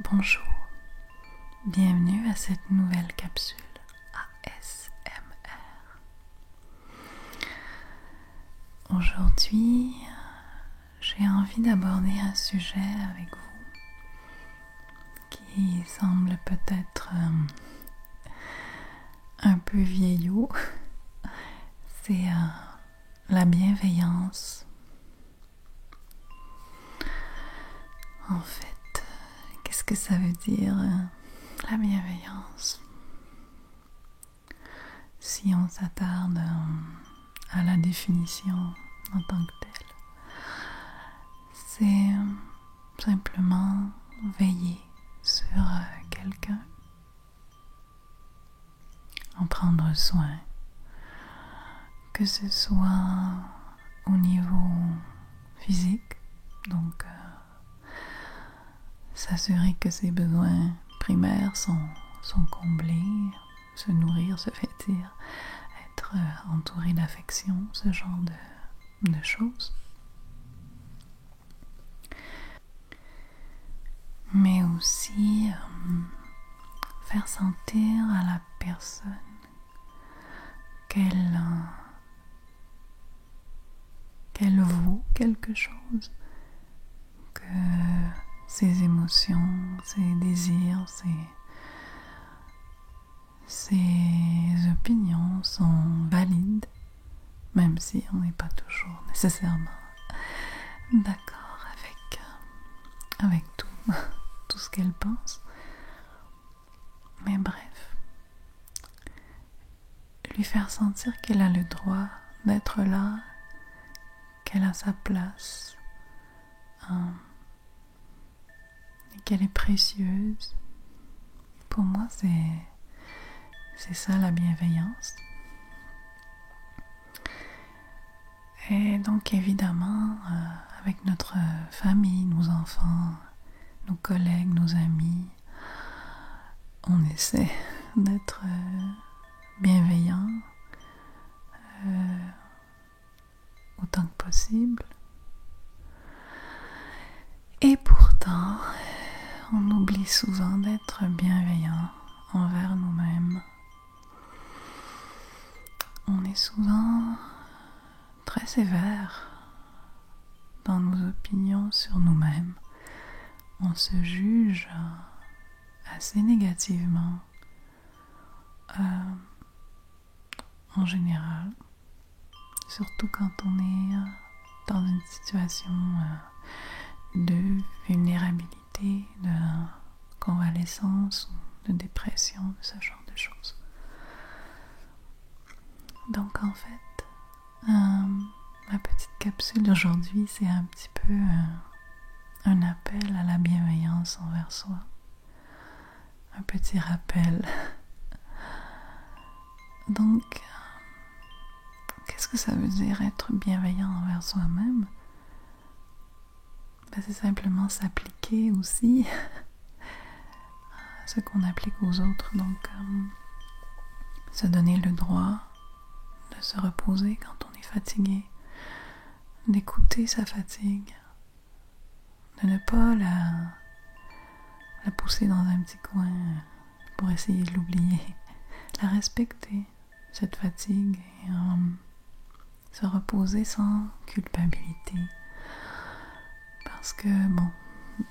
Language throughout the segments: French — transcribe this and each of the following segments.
Bonjour, bienvenue à cette nouvelle capsule ASMR. Aujourd'hui, j'ai envie d'aborder un sujet avec vous qui semble peut-être un peu vieillot. C'est la bienveillance. En fait, qu'est-ce que ça veut dire la bienveillance? Si on s'attarde à la définition en tant que telle, c'est simplement veiller sur quelqu'un, en prendre soin, que ce soit au niveau physique, donc s'assurer que ses besoins primaires sont comblés, se nourrir, se vêtir, être entouré d'affection, ce genre de choses. Mais aussi faire sentir à la personne qu'elle vaut quelque chose, que ses émotions, ses désirs, ses opinions sont valides, même si on n'est pas toujours nécessairement d'accord avec tout ce qu'elle pense. Mais bref, lui faire sentir qu'elle a le droit d'être là, qu'elle a sa place, et qu'elle est précieuse. Pour moi, c'est ça la bienveillance. Et donc évidemment, avec notre famille, nos enfants, nos collègues, nos amis, on essaie d'être bienveillant autant que possible. Et pourtant, on oublie souvent d'être bienveillant envers nous-mêmes. On est souvent très sévère dans nos opinions sur nous-mêmes. On se juge assez négativement en général, surtout quand on est dans une situation de vulnérabilité, de convalescence ou de dépression, ce genre de choses. Donc en fait, ma petite capsule d'aujourd'hui, c'est un petit peu un appel à la bienveillance envers soi. Un petit rappel. Donc, qu'est-ce que ça veut dire être bienveillant envers soi-même? C'est simplement s'appliquer aussi à ce qu'on applique aux autres. Donc, se donner le droit de se reposer quand on est fatigué, d'écouter sa fatigue, de ne pas la pousser dans un petit coin pour essayer de l'oublier, la respecter, cette fatigue, et se reposer sans culpabilité. Parce que, bon,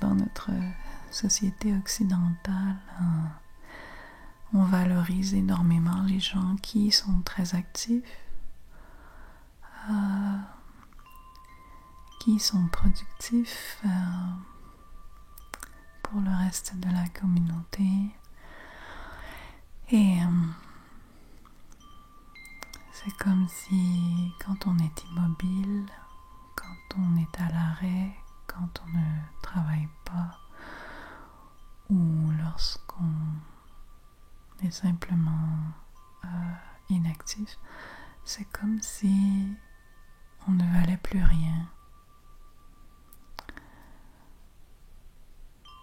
dans notre société occidentale, on valorise énormément les gens qui sont très actifs, qui sont productifs pour le reste de la communauté. Et c'est comme si quand on est immobile, quand on est à l'arrêt, quand on ne travaille pas, ou lorsqu'on est simplement inactif, c'est comme si on ne valait plus rien.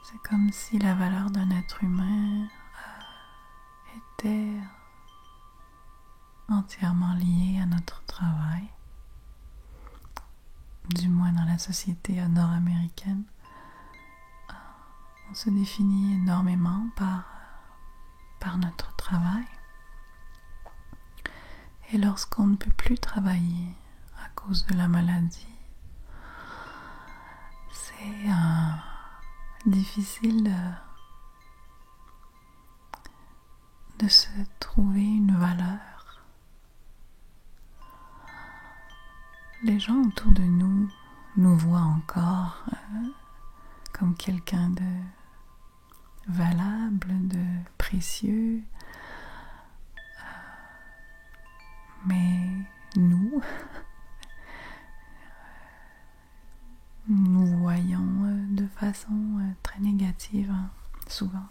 C'est comme si la valeur d'un être humain était entièrement liée à notre travail, du moins dans la société nord-américaine. on se définit énormément par notre travail. Et lorsqu'on ne peut plus travailler à cause de la maladie, c'est difficile de se trouver une valeur. Les gens autour de nous nous voient encore comme quelqu'un de valable, de précieux, mais nous voyons de façon très négative, souvent.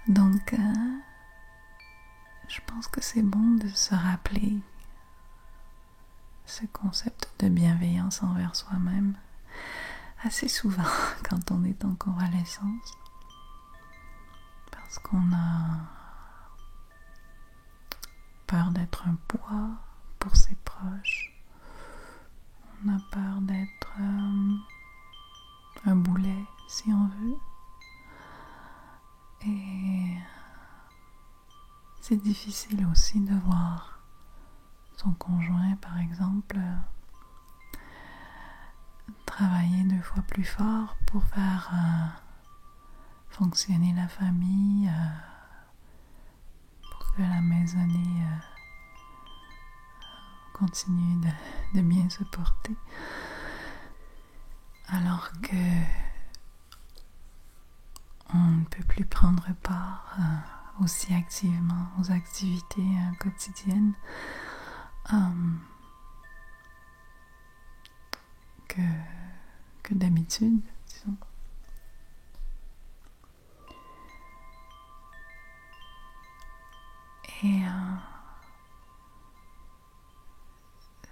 Donc, je pense que c'est bon de se rappeler ce concept de bienveillance envers soi-même assez souvent quand on est en convalescence, parce qu'on a peur d'être un poids pour ses proches, on a peur d'être un boulet si on veut, et c'est difficile aussi de voir son conjoint, par exemple, travailler 2 fois plus fort pour faire fonctionner la famille, pour que la maisonnée continue de bien se porter, alors que on ne peut plus prendre part aussi activement aux activités quotidiennes que d'habitude, disons. Et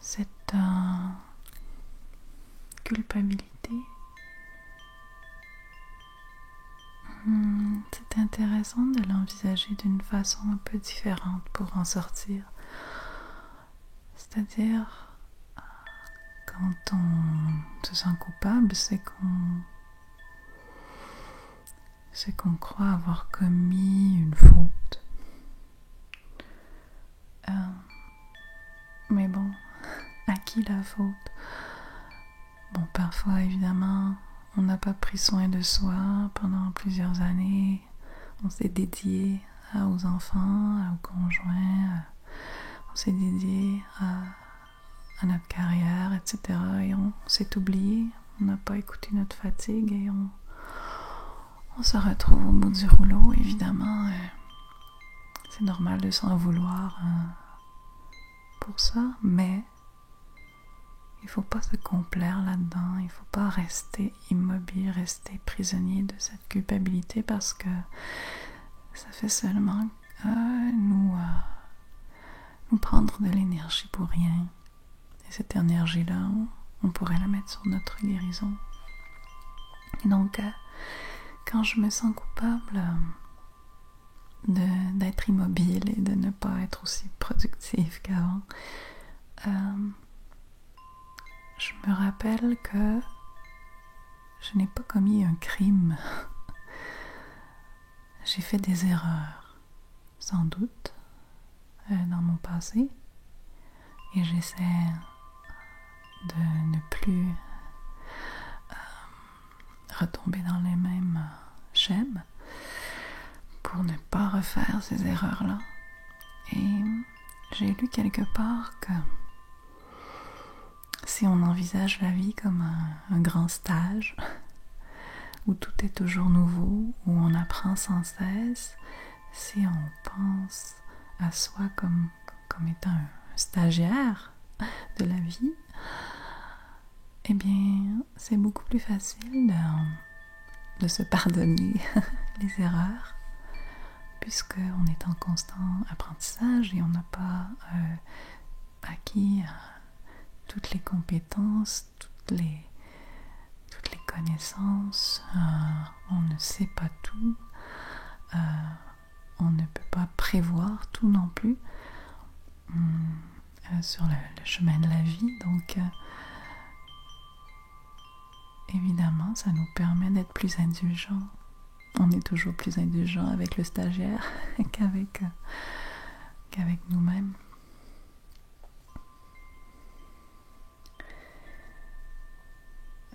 cette culpabilité, c'est intéressant de l'envisager d'une façon un peu différente pour en sortir. C'est-à-dire, quand on se sent coupable, c'est qu'on croit avoir commis une faute. Mais bon, à qui la faute? Bon, parfois, évidemment, on n'a pas pris soin de soi pendant plusieurs années. On s'est dédié aux enfants, aux conjoints, on s'est dédié à notre carrière, etc. Et on s'est oublié, on n'a pas écouté notre fatigue et on se retrouve au bout du rouleau, évidemment. C'est normal de s'en vouloir pour ça, mais il ne faut pas se complaire là-dedans, il ne faut pas rester immobile, rester prisonnier de cette culpabilité, parce que ça fait seulement nous prendre de l'énergie pour rien. Et cette énergie-là, on pourrait la mettre sur notre guérison. Et donc, quand je me sens coupable d'être immobile et de ne pas être aussi productive qu'avant, je me rappelle que je n'ai pas commis un crime. J'ai fait des erreurs, sans doute, dans mon passé, et j'essaie de ne plus retomber dans les mêmes schèmes pour ne pas refaire ces erreurs-là. Et j'ai lu quelque part que si on envisage la vie comme un grand stage où tout est toujours nouveau, où on apprend sans cesse, si on pense à soi comme étant un stagiaire de la vie, eh bien, c'est beaucoup plus facile de se pardonner les erreurs, puisqu'on est en constant apprentissage et on n'a pas acquis toutes les compétences, toutes les connaissances, on ne sait pas tout, on ne peut pas prévoir tout non plus sur le chemin de la vie. Donc évidemment, ça nous permet d'être plus indulgents. On est toujours plus indulgent avec le stagiaire qu'avec nous-mêmes.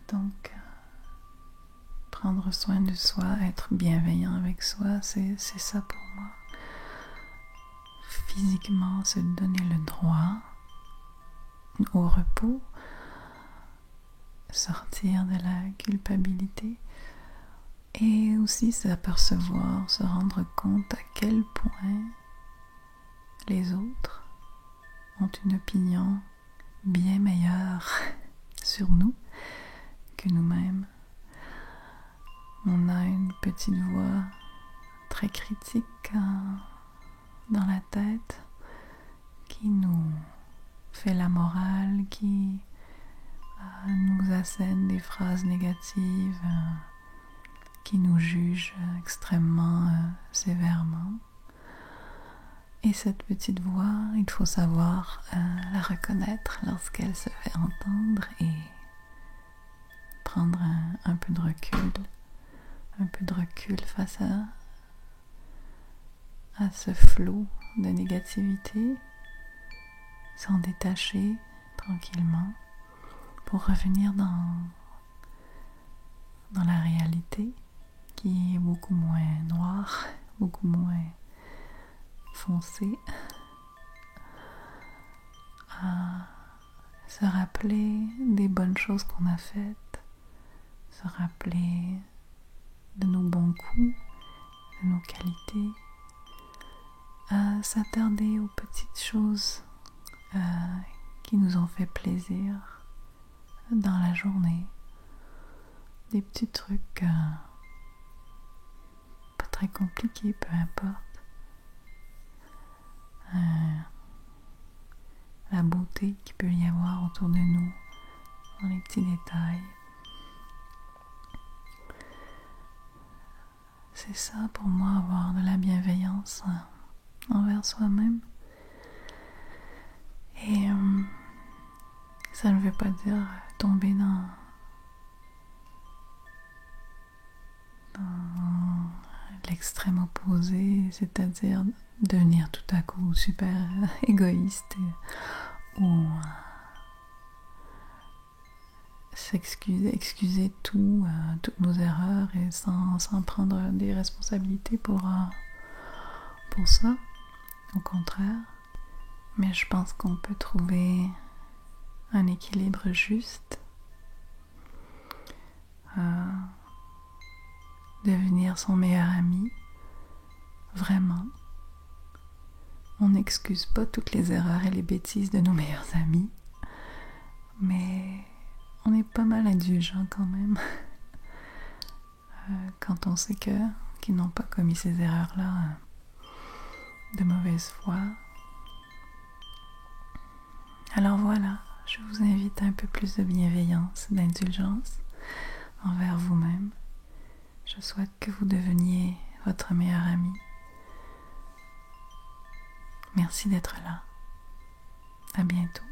Donc, prendre soin de soi, être bienveillant avec soi, c'est ça pour moi. Physiquement, se donner le droit au repos, sortir de la culpabilité et aussi s'apercevoir, se rendre compte à quel point les autres ont une opinion bien meilleure sur nous que nous-mêmes. On a une petite voix très critique dans la tête qui nous fait la morale, qui nous assène des phrases négatives, qui nous juge extrêmement sévèrement. Et cette petite voix, il faut savoir la reconnaître lorsqu'elle se fait entendre et prendre un peu de recul face à ce flot de négativité, s'en détacher tranquillement pour revenir dans la réalité qui est beaucoup moins noire, beaucoup moins foncée, à se rappeler des bonnes choses qu'on a faites, se rappeler de nos bons coups, de nos qualités, à s'attarder aux petites choses qui nous ont fait plaisir dans la journée, des petits trucs pas très compliqués, peu importe, la beauté qu'il peut y avoir autour de nous dans les petits détails. C'est ça pour moi, avoir de la bienveillance envers soi-même. Et ça ne veut pas dire tomber dans l'extrême opposé, c'est-à-dire devenir tout à coup super égoïste ou excuser toutes nos erreurs et sans prendre des responsabilités pour ça, au contraire. Mais je pense qu'on peut trouver un équilibre juste, devenir son meilleur ami, vraiment. On n'excuse pas toutes les erreurs et les bêtises de nos meilleurs amis, mais on est pas mal indulgent quand même quand on sait qu'ils n'ont pas commis ces erreurs-là de mauvaise foi. Alors voilà, je vous invite à un peu plus de bienveillance, d'indulgence envers vous-même. Je souhaite que vous deveniez votre meilleur ami. Merci d'être là. À bientôt.